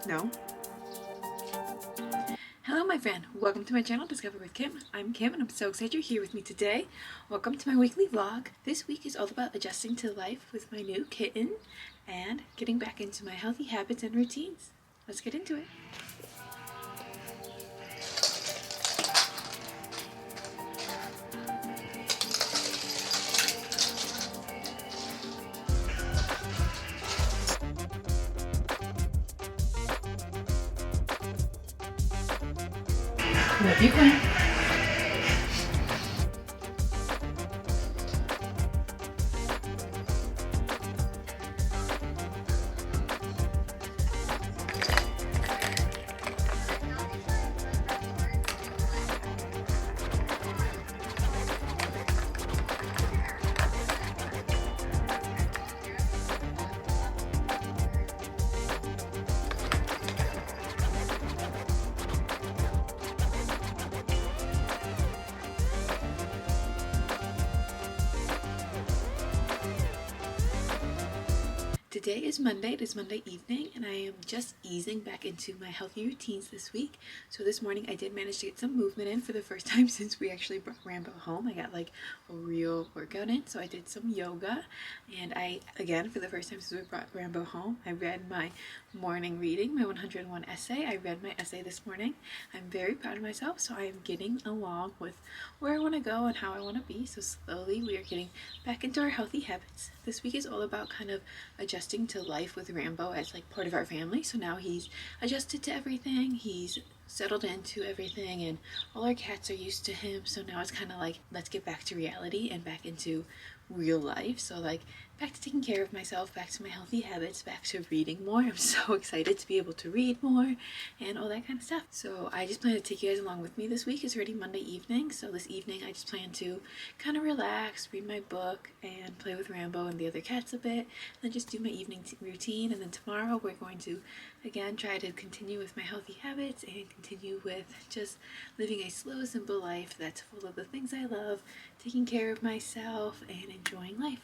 No? Hello my friend, welcome to my channel Discover with Kim. I'm Kim and I'm so excited you're here with me today. Welcome to my weekly vlog. This week is all about adjusting to life with my new kitten and getting back into my healthy habits and routines. Let's get into it. Love you, Quinn. Today is Monday, it is Monday evening, and I am just easing back into my healthy routines this week. So this morning I did manage to get some movement in for the first time since we actually brought Rambo home. I got like a real workout in, so I did some yoga, and again, for the first time since we brought Rambo home, I read my morning reading, my 101 essay. I read my essay this morning. I'm very proud of myself, so I am getting along with where I want to go and how I want to be. So slowly we are getting back into our healthy habits. This week is all about kind of adjusting to life with Rambo as like part of our family. So now he's adjusted to everything. He's settled into everything and all our cats are used to him. So now it's kind of like, let's get back to reality and back into real life. So like back to taking care of myself, back to my healthy habits, back to reading more. I'm so excited to be able to read more and all that kind of stuff. So I just plan to take you guys along with me this week. It's already Monday evening. So this evening I just plan to kind of relax, read my book and play with Rambo and the other cats a bit, and then just do my evening routine. And then tomorrow we're going to again try to continue with my healthy habits and continue with just living a slow, simple life that's full of the things I love, taking care of myself and enjoying life.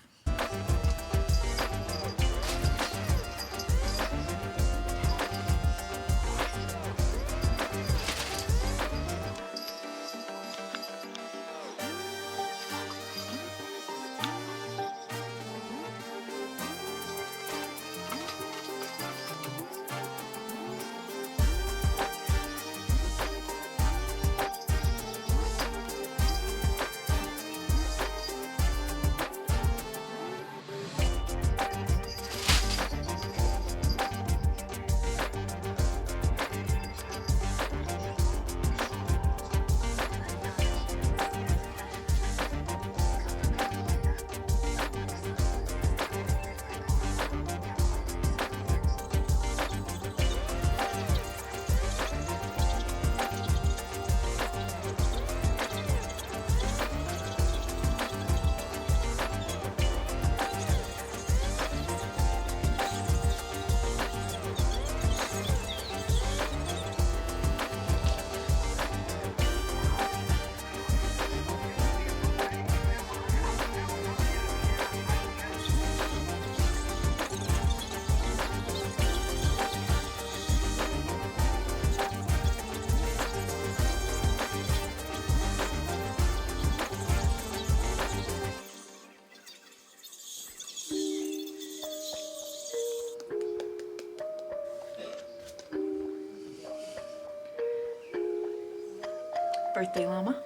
Birthday llama.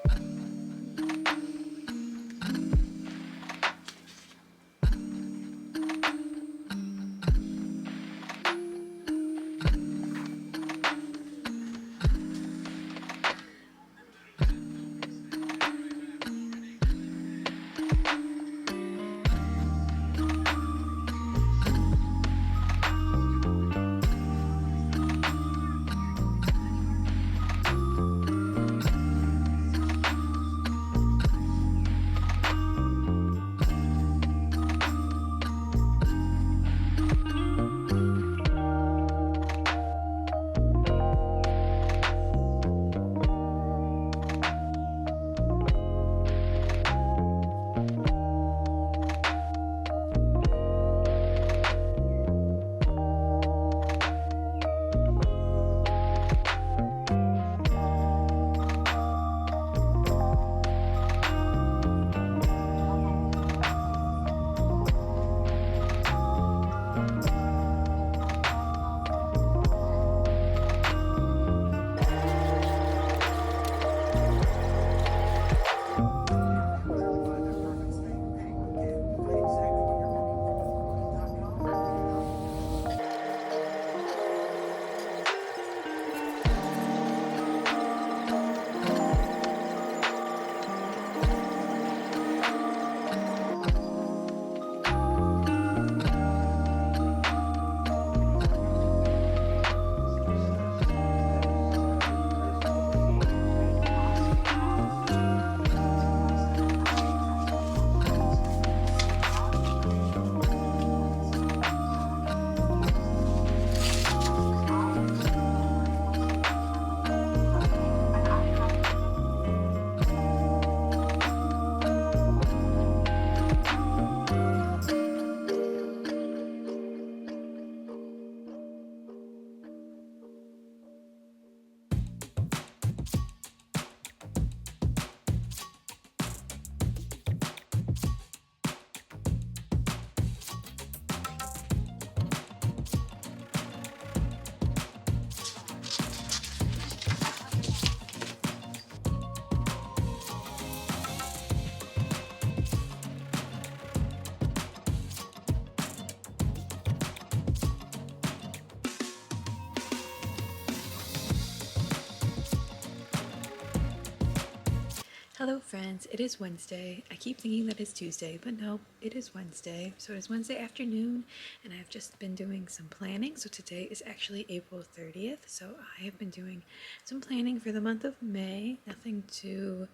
Hello friends, it is Wednesday. I keep thinking that it's Tuesday, but no, it is Wednesday. So it is Wednesday afternoon and I've just been doing some planning. So today is actually April 30th. So I have been doing some planning for the month of May. Nothing too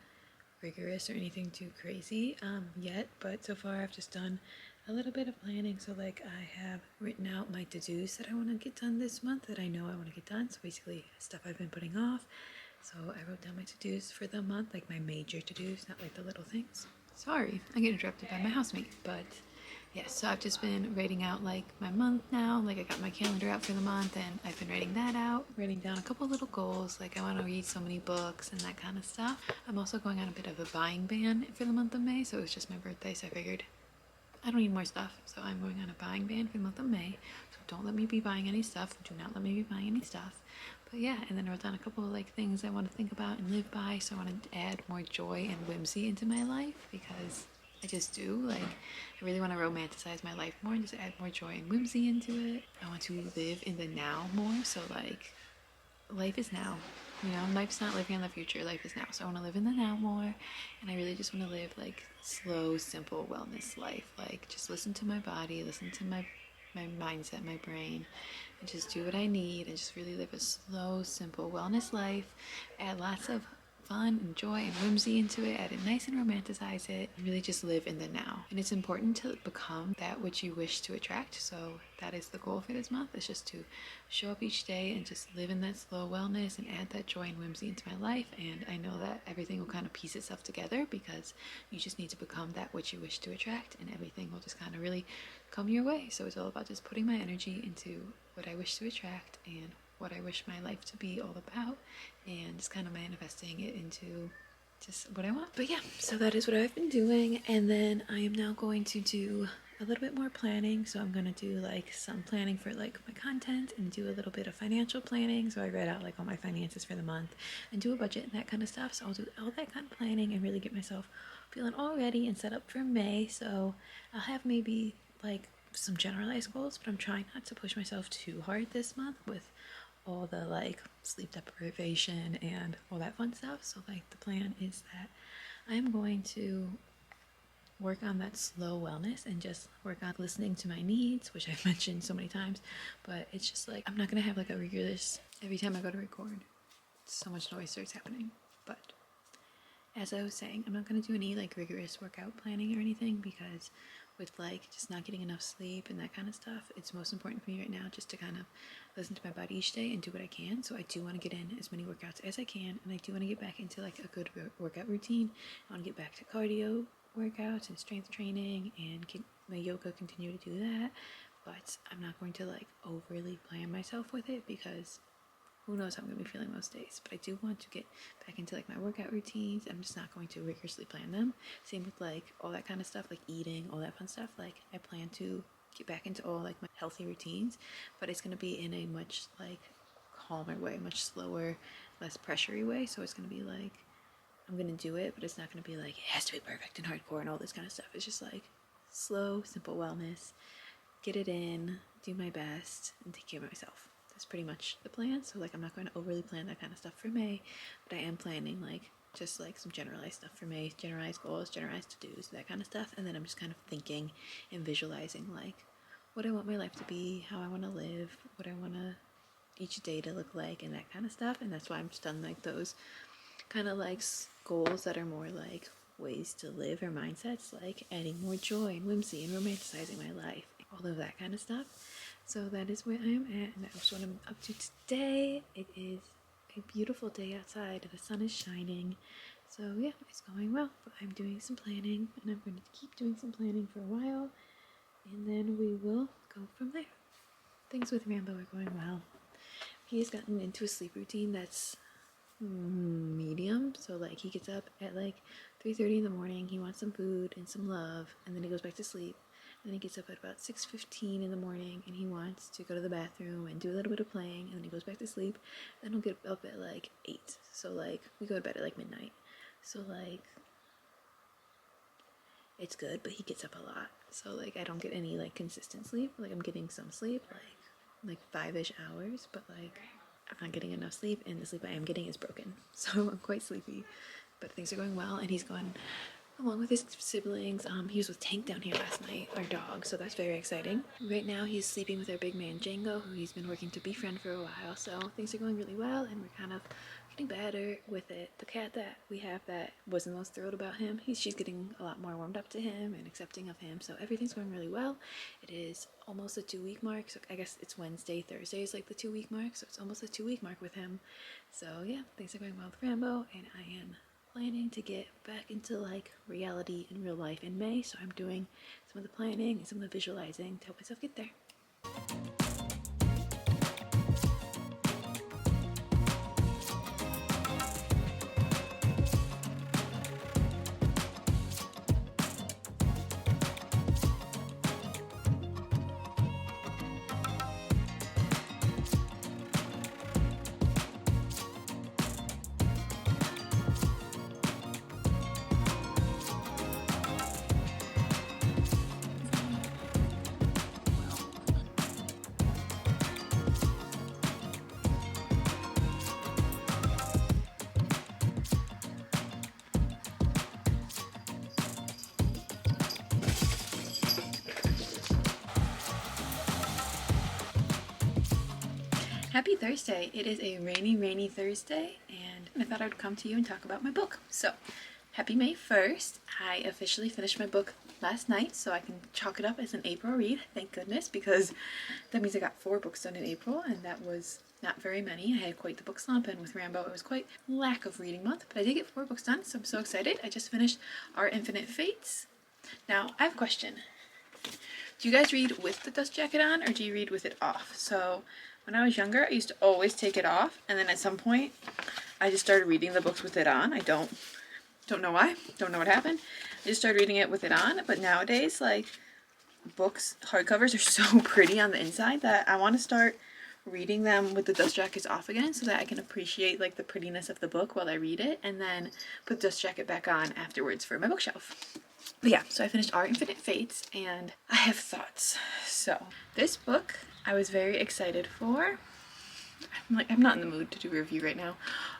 rigorous or anything too crazy yet, but so far I've just done a little bit of planning. So like I have written out my to-dos that I want to get done this month that I know I want to get done. So basically stuff I've been putting off. So I wrote down my to-dos for the month, like my major to-dos, not like the little things. Sorry, I get interrupted by my housemate, but yeah, so I've just been writing out like my month now, like I got my calendar out for the month and I've been writing that out, writing down a couple little goals, like I want to read so many books and that kind of stuff. I'm also going on a bit of a buying ban for the month of May, so it was just my birthday, so I figured I don't need more stuff, so I'm going on a buying ban for the month of May. So don't let me be buying any stuff. Do not let me be buying any stuff. But yeah, and then I wrote down a couple of like things I want to think about and live by. So I want to add more joy and whimsy into my life because I just do. Like, I really want to romanticize my life more and just add more joy and whimsy into it. I want to live in the now more. So like, life is now. You know, life's not living in the future. Life is now. So I want to live in the now more, and I really just want to live like slow, simple wellness life. Like just listen to my body, listen to my mindset, my brain, and just do what I need, and just really live a slow, simple wellness life. Add lots of fun and joy and whimsy into it, add it nice and romanticize it, and really just live in the now. And it's important to become that which you wish to attract. So that is the goal for this month, is just to show up each day and just live in that slow wellness and add that joy and whimsy into my life. And I know that everything will kind of piece itself together because you just need to become that which you wish to attract, and everything will just kind of really come your way. So it's all about just putting my energy into what I wish to attract and what I wish my life to be all about, and just kind of manifesting it into just what I want. But yeah, so that is what I've been doing, and then I am now going to do a little bit more planning. So I'm gonna do like some planning for like my content and do a little bit of financial planning. So I read out like all my finances for the month and do a budget and that kind of stuff. So I'll do all that kind of planning and really get myself feeling all ready and set up for May. So I'll have maybe like some generalized goals, but I'm trying not to push myself too hard this month with all the like sleep deprivation and all that fun stuff. So like the plan is that I'm going to work on that slow wellness and just work on listening to my needs, which I've mentioned so many times, but it's just like I'm not gonna have like a rigorous every time I go to record so much noise starts happening. But as I was saying, I'm not going to do any like rigorous workout planning or anything because with like just not getting enough sleep and that kind of stuff, it's most important for me right now just to kind of listen to my body each day and do what I can. So I do want to get in as many workouts as I can, and I do want to get back into like a good workout routine. I want to get back to cardio workouts and strength training and get my yoga, continue to do that, but I'm not going to like overly plan myself with it because who knows how I'm going to be feeling most days. But I do want to get back into like my workout routines. I'm just not going to rigorously plan them. Same with like all that kind of stuff, like eating, all that fun stuff. Like I plan to get back into all like my healthy routines, but it's going to be in a much like calmer way, much slower, less pressury way. So it's going to be like I'm going to do it, but it's not going to be like it has to be perfect and hardcore and all this kind of stuff. It's just like slow, simple wellness, get it in, do my best, and take care of myself. That's pretty much the plan. So like I'm not going to overly plan that kind of stuff for May, but I am planning like just like some generalized stuff for May, generalized goals, generalized to-dos, that kind of stuff. And then I'm just kind of thinking and visualizing like what I want my life to be, how I want to live, what I want to each day to look like, and that kind of stuff. And that's why I'm just done like those kind of like goals that are more like ways to live or mindsets, like adding more joy and whimsy and romanticizing my life, all of that kind of stuff. So that is where I am at, and that's what I'm up to today. It is a beautiful day outside, the sun is shining, so yeah, it's going well. But I'm doing some planning, and I'm going to keep doing some planning for a while, and then we will go from there. Things with Rambo are going well. He has gotten into a sleep routine that's medium. So like he gets up at like 3:30 in the morning, he wants some food and some love, and then he goes back to sleep. And then he gets up at about 6:15 in the morning and he wants to go to the bathroom and do a little bit of playing, and then he goes back to sleep. Then he'll get up at like 8. So like we go to bed at like midnight. So like it's good, but he gets up a lot. So like I don't get any like consistent sleep. Like I'm getting some sleep, like 5-ish hours, but like I'm not getting enough sleep, and the sleep I am getting is broken. So I'm quite sleepy. but things are going well, and he's going along with his siblings. He was with Tank down here last night, our dog, so that's very exciting. Right now he's sleeping with our big man Django, who he's been working to befriend for a while, so things are going really well, and we're kind of getting better with it. The cat that we have that was the most thrilled about him, she's getting a lot more warmed up to him and accepting of him, so everything's going really well. It is almost a 2-week mark, so I guess it's Wednesday, Thursday is like the 2-week mark, so it's almost a 2-week mark with him. So yeah, things are going well with Rambo, and I am planning to get back into like reality and real life in May, so I'm doing some of the planning and some of the visualizing to help myself get there. Happy Thursday! It is a rainy Thursday, and I thought I would come to you and talk about my book. So, happy May 1st. I officially finished my book last night, so I can chalk it up as an April read, thank goodness, because that means I got 4 books done in April, and that was not very many. I had quite the book slump, and with Rambo it was quite lack of reading month, but I did get 4 books done, so I'm so excited. I just finished Our Infinite Fates. Now, I have a question. Do you guys read with the dust jacket on, or do you read with it off? So, when I was younger, I used to always take it off, and then at some point, I just started reading the books with it on. I don't know why, don't know what happened. I just started reading it with it on, but nowadays, like, books, hardcovers are so pretty on the inside that I want to start reading them with the dust jackets off again so that I can appreciate, like, the prettiness of the book while I read it, and then put the dust jacket back on afterwards for my bookshelf. But yeah, so I finished Our Infinite Fates, and I have thoughts. So, this book I was very excited for. I'm not in the mood to do a review right now.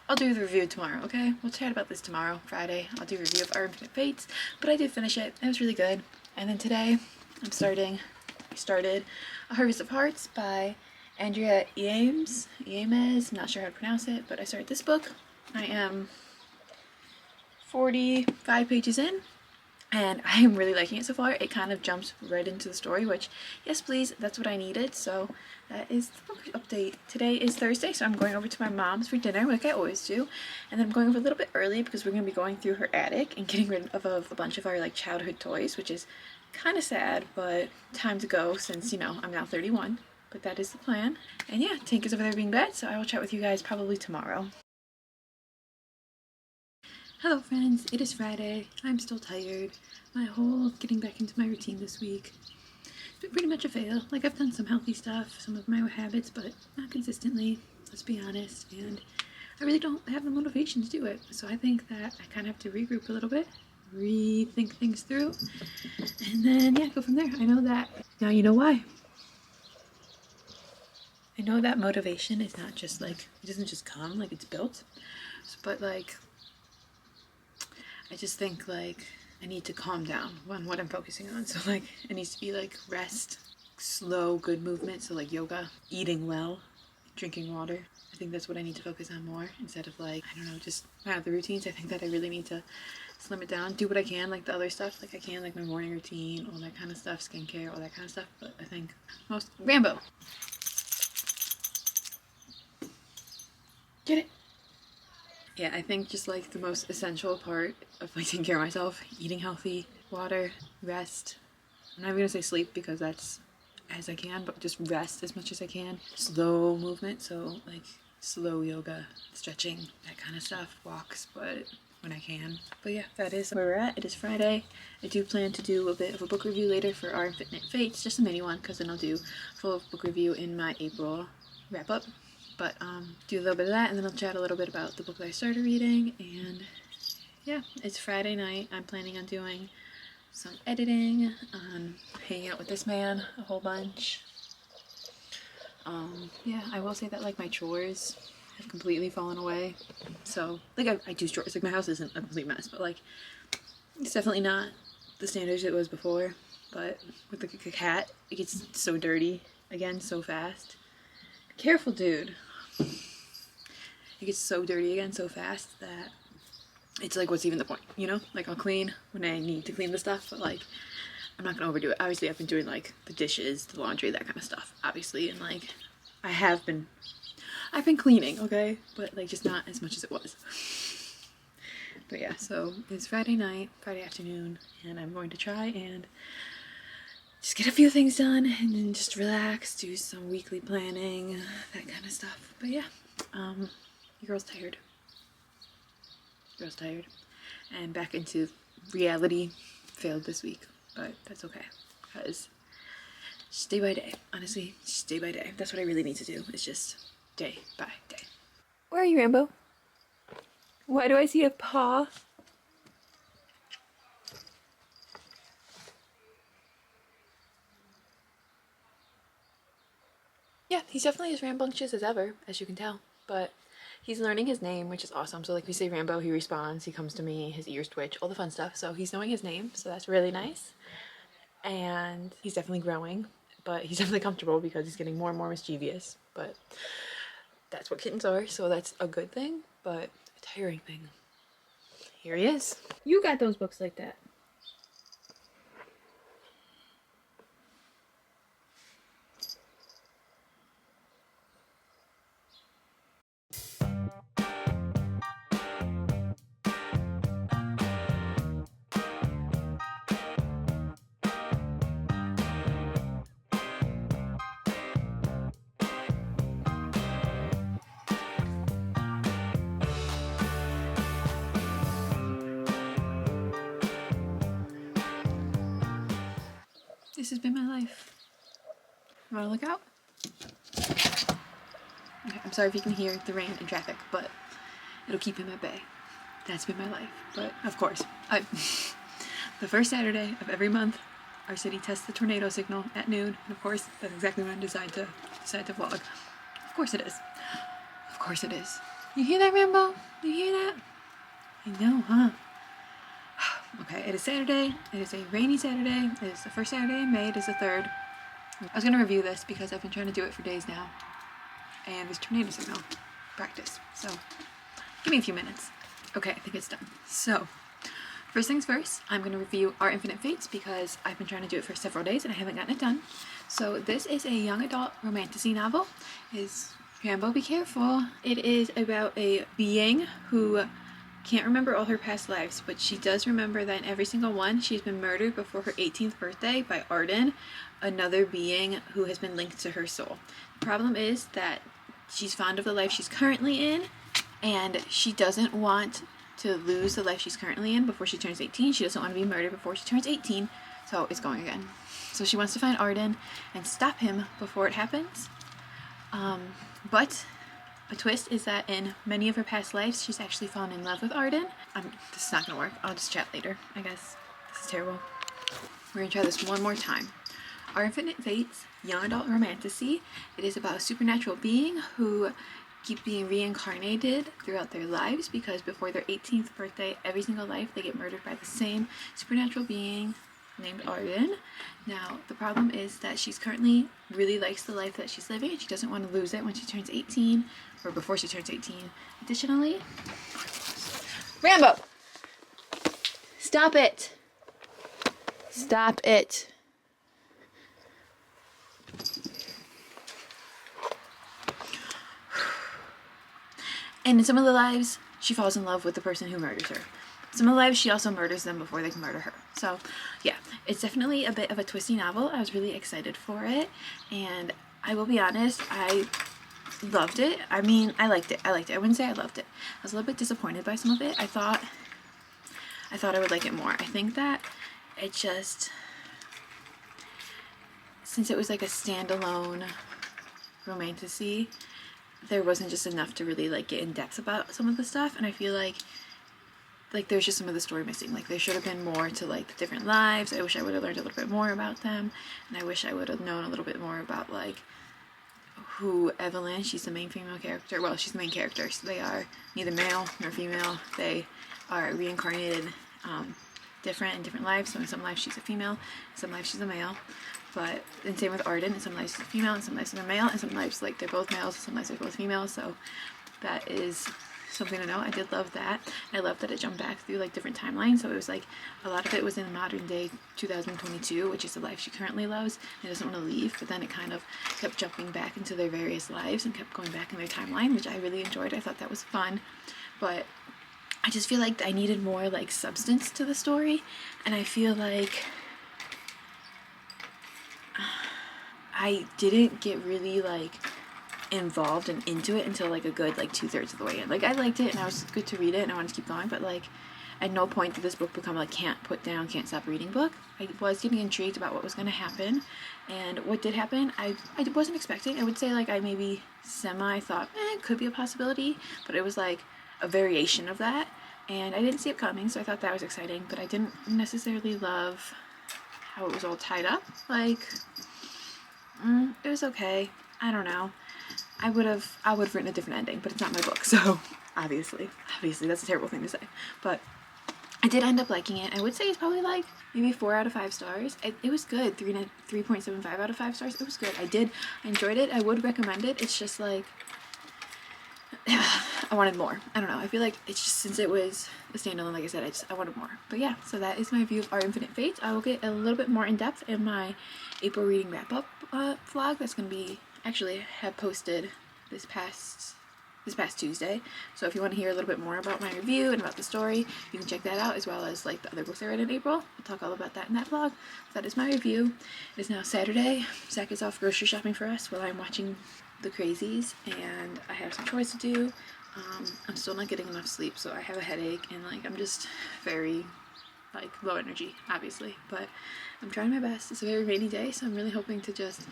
I'll do the review tomorrow, okay? We'll chat about this tomorrow, Friday. I'll do a review of Our Infinite Fates, but I did finish it. It was really good. And then today, I started A Harvest of Hearts by Andrea Iemes, I'm not sure how to pronounce it, but I started this book. I am 45 pages in, and I am really liking it so far. It kind of jumps right into the story, which, yes please, that's what I needed. So that is the book update. Today is Thursday, so I'm going over to my mom's for dinner, like I always do. And then I'm going over a little bit early because we're going to be going through her attic and getting rid of a bunch of our like childhood toys, which is kind of sad, but time to go since, you know, I'm now 31. But that is the plan. And yeah, Tank is over there being bed, so I will chat with you guys probably tomorrow. Hello friends, it is Friday. I'm still tired. My whole getting back into my routine this week, it's been pretty much a fail. Like, I've done some healthy stuff, some of my habits, but not consistently, let's be honest, and I really don't have the motivation to do it. So I think that I kind of have to regroup a little bit, rethink things through, and then yeah, go from there. I know that, now you know why. I know that motivation is not just like, it doesn't just come, like it's built, but like, I just think like I need to calm down on what I'm focusing on. So like it needs to be like rest, slow, good movement. So like yoga, eating well, drinking water. I think that's what I need to focus on more instead of like, I don't know, just the routines. I think that I really need to slim it down, do what I can, like the other stuff, like I can, like my morning routine, all that kind of stuff, skincare, all that kind of stuff. But I think most, Rambo. Get it. Yeah, I think just like the most essential part of like taking care of myself, eating healthy, water, rest. I'm not even gonna say sleep because that's as I can, but just rest as much as I can. Slow movement, so like slow yoga, stretching, that kind of stuff, walks, but when I can. But yeah, that is where we're at. It is Friday. I do plan to do a bit of a book review later for Our Infinite Fates, just a mini one, because then I'll do a full book review in my April wrap up. But do a little bit of that, and then I'll chat a little bit about the book that I started reading. And yeah, it's Friday night. I'm planning on doing some editing, hanging out with this man a whole bunch. Yeah, I will say that like my chores have completely fallen away. So like I do chores, like my house isn't a complete mess, but like it's definitely not the standards it was before. But with like a cat, it gets so dirty again so fast. Careful, dude. It gets so dirty again so fast that it's like, what's even the point, you know? Like, I'll clean when I need to clean the stuff, but like I'm not gonna overdo it. Obviously I've been doing like the dishes, the laundry, that kind of stuff, obviously, and like I've been cleaning, okay, but like just not as much as it was. But yeah, so it's Friday night, Friday afternoon, and I'm going to try and just get a few things done and then just relax, do some weekly planning, that kind of stuff. But yeah, your girl's tired. And back into reality. Failed this week, but that's okay, because just day by day, honestly, just day by day. That's what I really need to do, is just day by day. Where are you, Rambo? Why do I see a paw? Yeah, he's definitely as rambunctious as ever, as you can tell, but he's learning his name, which is awesome. So like we say Rambo, he responds, he comes to me, his ears twitch, all the fun stuff. So he's knowing his name, so that's really nice. And he's definitely growing, but he's definitely comfortable because he's getting more and more mischievous. But that's what kittens are, so that's a good thing, but a tiring thing. Here he is. You got those books like that. This has been my life. You wanna look out? Okay, I'm sorry if you can hear the rain and traffic, but it'll keep him at bay. That's been my life. But of course, the first Saturday of every month, our city tests the tornado signal at noon, and of course, that's exactly when I decide to vlog. Of course it is. Of course it is. You hear that, Rambo? You hear that? I know, huh? Okay, it is Saturday. It is a rainy Saturday. It is the first Saturday in May. It is the 3rd. I was gonna review this because I've been trying to do it for days now. And this tornado signal practice. So give me a few minutes. Okay, I think it's done. So first things first, I'm gonna review Our Infinite Fates because I've been trying to do it for several days and I haven't gotten it done. So this is a young adult romantasy novel. Rambo, be careful. It is about a being who can't remember all her past lives, but she does remember that in every single one she's been murdered before her 18th birthday by Arden, another being who has been linked to her soul. The problem is that she's fond of the life she's currently in, and she doesn't want to lose the life she's currently in before she turns 18. She doesn't want to be murdered before she turns 18, so it's going again. So she wants to find Arden and stop him before it happens. But a twist is that in many of her past lives, she's actually fallen in love with Arden. This is not gonna work. I'll just chat later, I guess. This is terrible. We're gonna try this one more time. Our Infinite Fates, young adult romantasy. It is about a supernatural being who keep being reincarnated throughout their lives because before their 18th birthday, every single life they get murdered by the same supernatural being named Arden. Now, the problem is that she's currently really likes the life that she's living and she doesn't want to lose it when she turns 18 or before she turns 18. Additionally, Rambo! Stop it! Stop it. And in some of the lives, she falls in love with the person who murders her. Some of the lives, she also murders them before they can murder her. So, yeah, it's definitely a bit of a twisty novel. I was really excited for it, and I will be honest, I loved it. I mean, I liked it. I wouldn't say I loved it. I was a little bit disappointed by some of it. I thought I would like it more. I think that it just, since it was like a standalone romantasy, there wasn't just enough to really like get in depth about some of the stuff, and I feel like there's just some of the story missing. Like there should have been more to like the different lives. I wish I would have learned a little bit more about them, and I wish I would have known a little bit more about like who Evelyn, she's the main female character. Well, she's the main character, so they are neither male nor female. They are reincarnated different in different lives. So in some lives she's a female, in some lives she's a male. But and same with Arden, in some lives she's a female, in some lives she's a male, in some lives like they're both males, in some lives they're both females. So that is something to know. I did love that. I love that it jumped back through like different timelines. So it was like a lot of it was in modern day 2022, which is the life she currently loves and doesn't want to leave. But then it kind of kept jumping back into their various lives and kept going back in their timeline, which I really enjoyed. I thought that was fun. But I just feel like I needed more like substance to the story, and I feel like I didn't get really like involved and into it until like a good like 2/3 of the way in. Like I liked it and I was good to read it and I wanted to keep going, but like at no point did this book become like can't put down, can't stop reading book. I was getting intrigued about what was going to happen, and what did happen I wasn't expecting. I would say like I maybe semi thought it could be a possibility, but it was like a variation of that, and I didn't see it coming, so I thought that was exciting. But I didn't necessarily love how it was all tied up. Like it was okay. I don't know. I would have written a different ending, but it's not my book, so obviously that's a terrible thing to say. But I did end up liking it. I would say it's probably like maybe 4 out of 5 stars. It was good. 3.75 out of 5 stars. It was good. I enjoyed it. I would recommend it. It's just like I wanted more. I don't know. I feel like it's just, since it was a standalone, like I said, I wanted more. But yeah, so that is my view of Our Infinite Fates. I will get a little bit more in depth in my April reading wrap up vlog. That's gonna be actually have posted this past Tuesday. So if you want to hear a little bit more about my review and about the story, you can check that out, as well as like the other books I read in April. I'll talk all about that in that vlog. That is my review. It is now Saturday. Zach is off grocery shopping for us while I'm watching The Crazies, and I have some chores to do. I'm still not getting enough sleep, so I have a headache, and like I'm just very like low energy, obviously, but I'm trying my best. It's a very rainy day, so I'm really hoping to just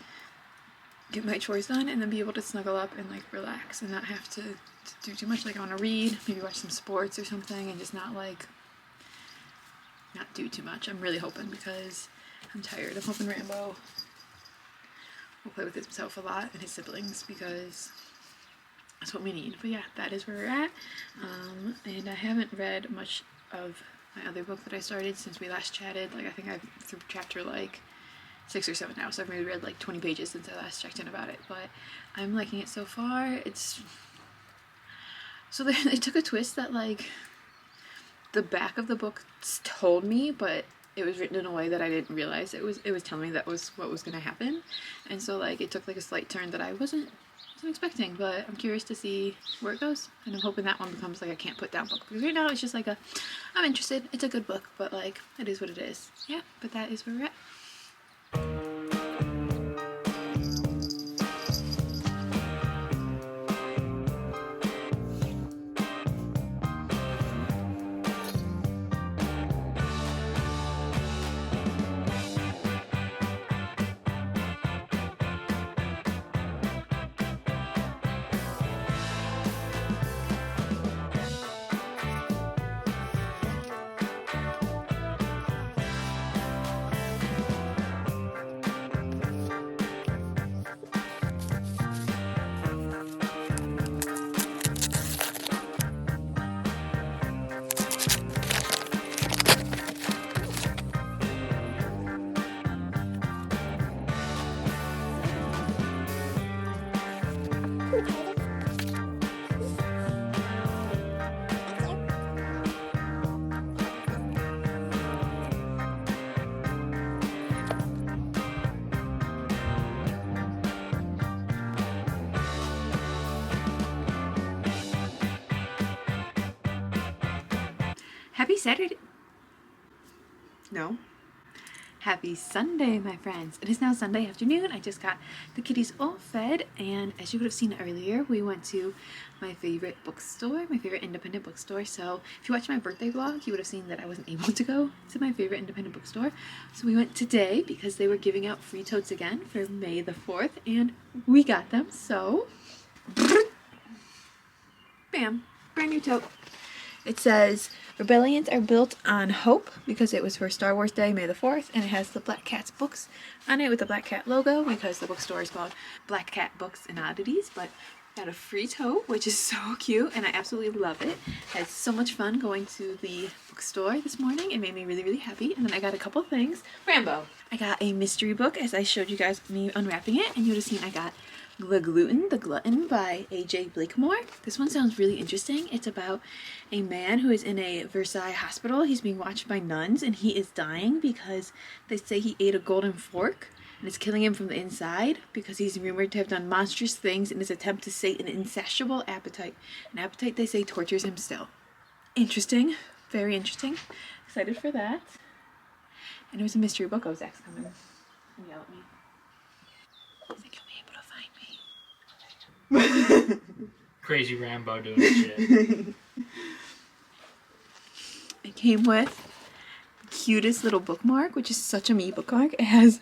get my chores done and then be able to snuggle up and like relax and not have to do too much. Like I want to read, maybe watch some sports or something, and just not do too much. I'm really hoping, because I'm tired. I'm hoping Rambo will play with himself a lot and his siblings, because that's what we need. But yeah, that is where we're at. And I haven't read much of my other book that I started since we last chatted. Like I think I'm through chapter like 6 or 7 now, so I've maybe read like 20 pages since I last checked in about it, but I'm liking it so far. It's so they took a twist that like the back of the book told me, but it was written in a way that I didn't realize it was telling me that was what was going to happen, and so like it took like a slight turn that I wasn't expecting. But I'm curious to see where it goes, and I'm hoping that one becomes like a can't put down book, because right now it's just like I'm interested, it's a good book, but like it is what it is. Yeah, but that is where we're at. Happy Saturday. No. Happy Sunday, my friends. It is now Sunday afternoon. I just got the kitties all fed, and as you would have seen earlier, we went to my favorite bookstore, my favorite independent bookstore. So if you watched my birthday vlog, you would have seen that I wasn't able to go to my favorite independent bookstore. So we went today because they were giving out free totes again for May the 4th, and we got them. So, bam, brand new tote. It says, "Rebellions are built on hope," because it was for Star Wars Day, May the 4th, and it has the Black Cat's books on it with the Black Cat logo because the bookstore is called Black Cat Books and Oddities. But got a free tote, which is so cute, and I absolutely love it. I had so much fun going to the bookstore this morning. It made me really, really happy. And then I got a couple things. Rambo. I got a mystery book, as I showed you guys me unwrapping it, and you would have seen I got The Glutton by A.J. Blakemore. This one sounds really interesting. It's about a man who is in a Versailles hospital. He's being watched by nuns, and he is dying because they say he ate a golden fork, and it's killing him from the inside because he's rumored to have done monstrous things in his attempt to sate an insatiable appetite. An appetite they say tortures him still. Interesting. Very interesting. Excited for that. And it was a mystery book. Oh, Zach's coming and yell at me. I think he'll be able to find me. Crazy Rambo doing shit. It came with the cutest little bookmark, which is such a me bookmark. It has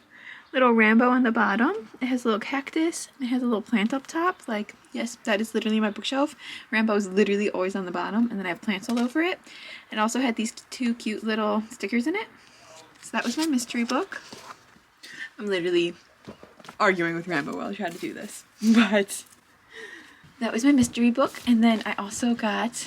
little Rambo on the bottom. It has a little cactus. It has a little plant up top. Like, yes, that is literally my bookshelf. Rambo is literally always on the bottom, and then I have plants all over it. It also had these two cute little stickers in it. So that was my mystery book. I'm literally arguing with Rambo while I try to do this. But that was my mystery book. And then I also got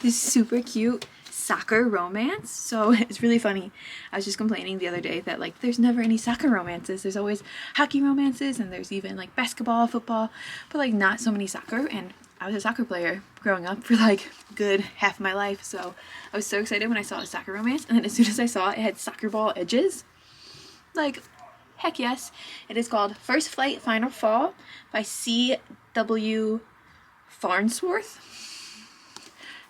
this super cute soccer romance. So it's really funny. I was just complaining the other day that like there's never any soccer romances. There's always hockey romances, and there's even like basketball, football, but like not so many soccer. And I was a soccer player growing up for like a good half of my life. So I was so excited when I saw a soccer romance. And then as soon as I saw it, it had soccer ball edges. Like, heck yes. It is called First Flight Final Fall by C.W. Farnsworth.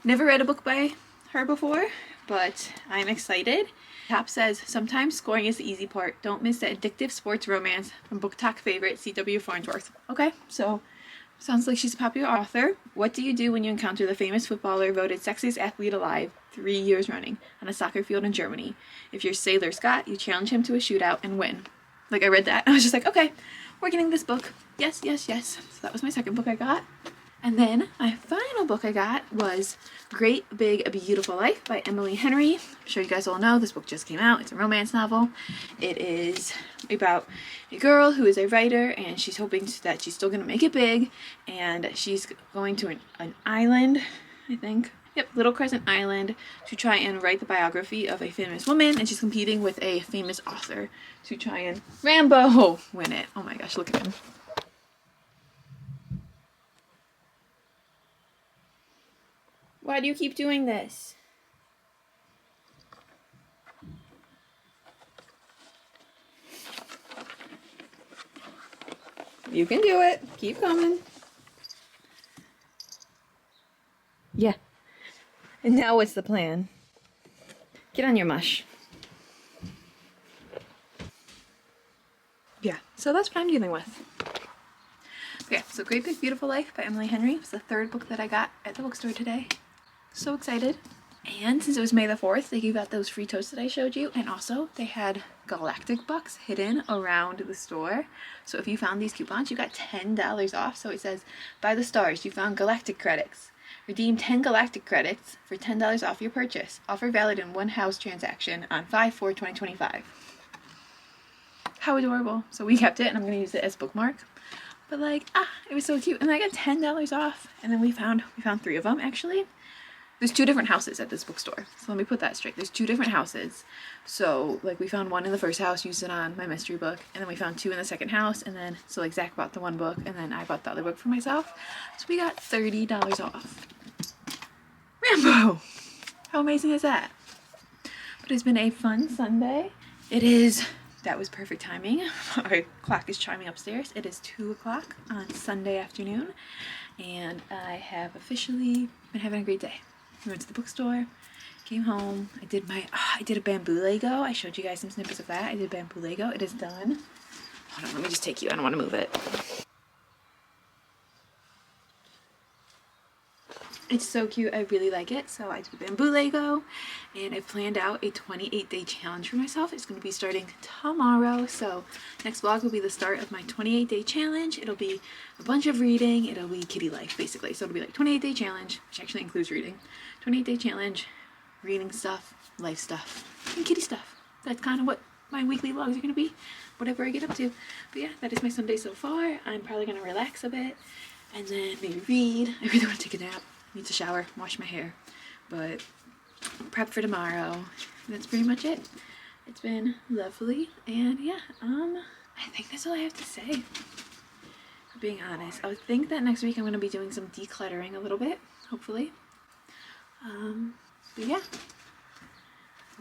Never read a book by her before, but I'm excited. Top says, "Sometimes scoring is the easy part. Don't miss the addictive sports romance from Book Talk favorite C.W. Farnsworth." Okay, so sounds like she's a popular author. What do you do when you encounter the famous footballer voted sexiest athlete alive 3 years running on a soccer field in Germany? If you're Sailor Scott, you challenge him to a shootout and win. Like, I read that and I was just like, okay, we're getting this book. Yes, yes, yes. So that was my second book I got. And then my final book I got was Great Big Beautiful Life by Emily Henry. I'm sure you guys all know this book just came out. It's a romance novel. It is about a girl who is a writer, and she's hoping that she's still going to make it big, and she's going to an island, I think. Yep, Little Crescent Island, to try and write the biography of a famous woman, and she's competing with a famous author to try and Rambo win it. Oh my gosh, look at him. Why do you keep doing this? You can do it. Keep coming. Yeah. And now what's the plan? Get on your mush. Yeah, so that's what I'm dealing with. Okay, so Great Big Beautiful Life by Emily Henry was the third book that I got at the bookstore today. So excited. And since it was May the 4th, they gave out those free totes that I showed you, and also they had galactic bucks hidden around the store. So if you found these coupons, you got $10 off. So it says, "By the stars, you found galactic credits. Redeem 10 galactic credits for $10 off your purchase. Offer valid in one house transaction on 5/4/2025. How adorable. So we kept it, and I'm going to use it as bookmark. But like, it was so cute. And I got $10 off. And then we found 3 of them, actually. There's 2 different houses at this bookstore. So let me put that straight. There's 2 different houses. So like we found one in the first house, used it on my mystery book. And then we found 2 in the second house. And then, so like Zach bought the one book, and then I bought the other book for myself. So we got $30 off. Rambo! How amazing is that? But it's been a fun Sunday. That was perfect timing. Our clock is chiming upstairs. It is 2 o'clock on Sunday afternoon. And I have officially been having a great day. We went to the bookstore, came home. I did a bamboo Lego. I showed you guys some snippets of that. I did bamboo Lego. It is done. Hold on, let me just take you. I don't want to move it. It's so cute. I really like it. So I did bamboo Lego, and I've planned out a 28-day challenge for myself. It's going to be starting tomorrow. So next vlog will be the start of my 28-day challenge. It'll be a bunch of reading. It'll be kitty life, basically. So it'll be like 28-day challenge, which actually includes reading. 28-day challenge, reading stuff, life stuff, and kitty stuff. That's kind of what my weekly vlogs are going to be, whatever I get up to. But yeah, that is my Sunday so far. I'm probably going to relax a bit and then maybe read. I really want to take a nap. Need to shower, wash my hair, but prep for tomorrow. That's pretty much it. It's been lovely, and yeah, I think that's all I have to say. For being honest, I think that next week I'm going to be doing some decluttering a little bit, hopefully. But yeah.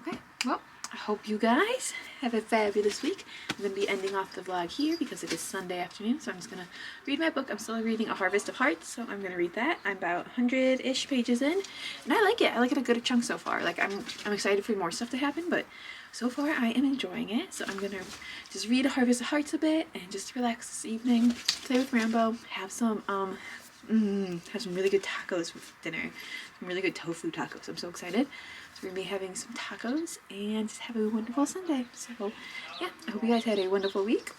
Okay, well, I hope you guys have a fabulous week. I'm going to be ending off the vlog here because it is Sunday afternoon, so I'm just going to read my book. I'm still reading A Harvest of Hearts, so I'm going to read that. I'm about 100-ish pages in, and I like it. I like it a good chunk so far. Like, I'm excited for more stuff to happen, but so far I am enjoying it. So I'm going to just read A Harvest of Hearts a bit and just relax this evening, play with Rambo, have some really good tacos for dinner. Some really good tofu tacos. I'm so excited. So we're going to be having some tacos and just have a wonderful Sunday. So yeah, I hope you guys had a wonderful week.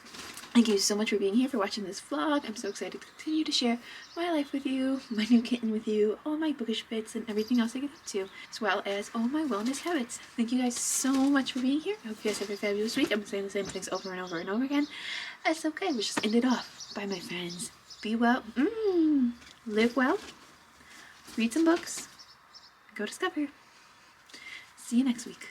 Thank you so much for being here, for watching this vlog. I'm so excited to continue to share my life with you, my new kitten with you, all my bookish bits and everything else I get up to, as well as all my wellness habits. Thank you guys so much for being here. I hope you guys have a fabulous week. I'm saying the same things over and over and over again. That's okay. Let's just end it off. Bye, my friends. Be well. Live well. Read some books. Go discover. See you next week.